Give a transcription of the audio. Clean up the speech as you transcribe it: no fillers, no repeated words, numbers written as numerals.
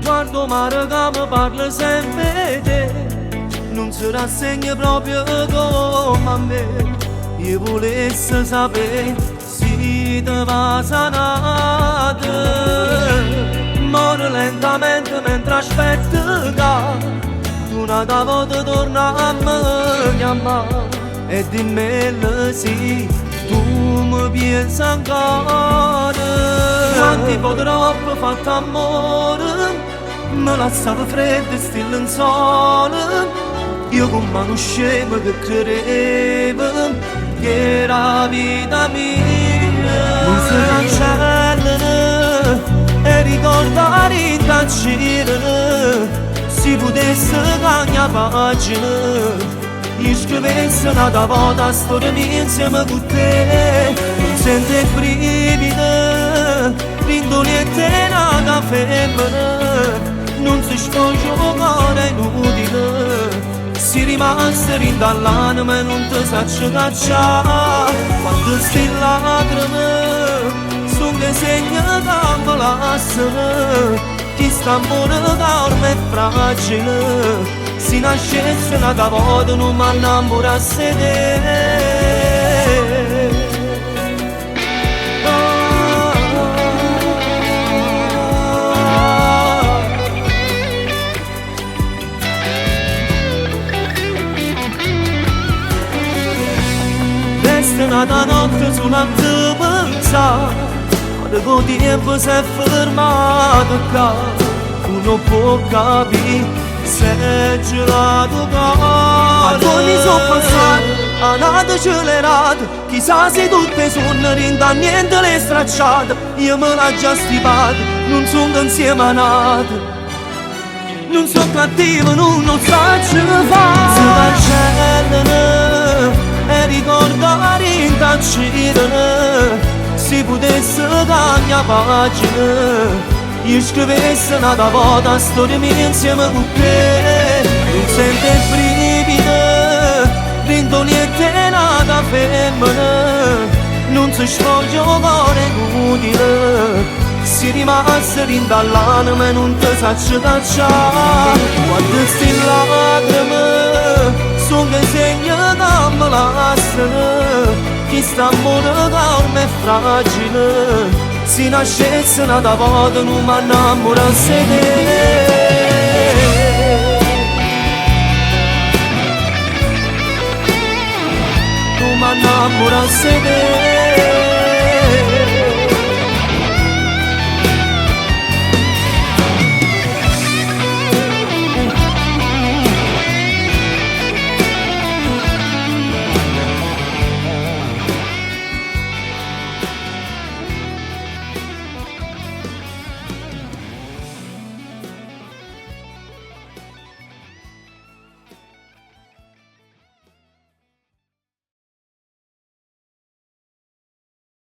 Guardo mare che mi parla sempre te, non si rassegna proprio come a me. Io volessi sapere se te va sanata. Muore lentamente mentre aspetto che una volta torna a me chiamare. E dimmelo sì, tu mi pensi ancora. Quanti potrò fatto amore, mi lasciava freddo e stille in sole. Io con mano scema che credevo che era vita mia. Non si cancellano e ricordare intancire. Si potesse cambiare pagina, io scrivessi una volta storia mia insieme con te. Non sento il brivido, rindoliette nata femmina. Non si sfoggia un cuore inutile, si rimase rindall'anima e non ti saccio cacciare. Quando sti lacrime sono che segna che mi lasciano. Chi sta amore d'arma è fragile, si nascesse una volta non mi innamorasse di te. Resta una notte solo a te pensare, quando il tempo si è fermato qua, uno può capire se è gelato cuore. A ogni sono passato, a nata accelerato, chissà se tutte sono rinda niente le stracciate. Io me l'ho già stipato, non sono insieme a nato, non sono cattivo, non saccio fare. Si cancellano e ricordare intancire. Se potesse cambiare pagina, io scrivessi una volta storia mia insieme con te. Non sento il brivido, rindoliette nata femmina. Non si sfoggia un cuore inutile, si rimase rindall'anima e non ti saccio cacciare. Quando sti lacrime sono che segna che mi lasciano. Chi sta amore d'arma è fragile, si nascesse una volta non mi innamorasse di te. Non mi innamorasse di te.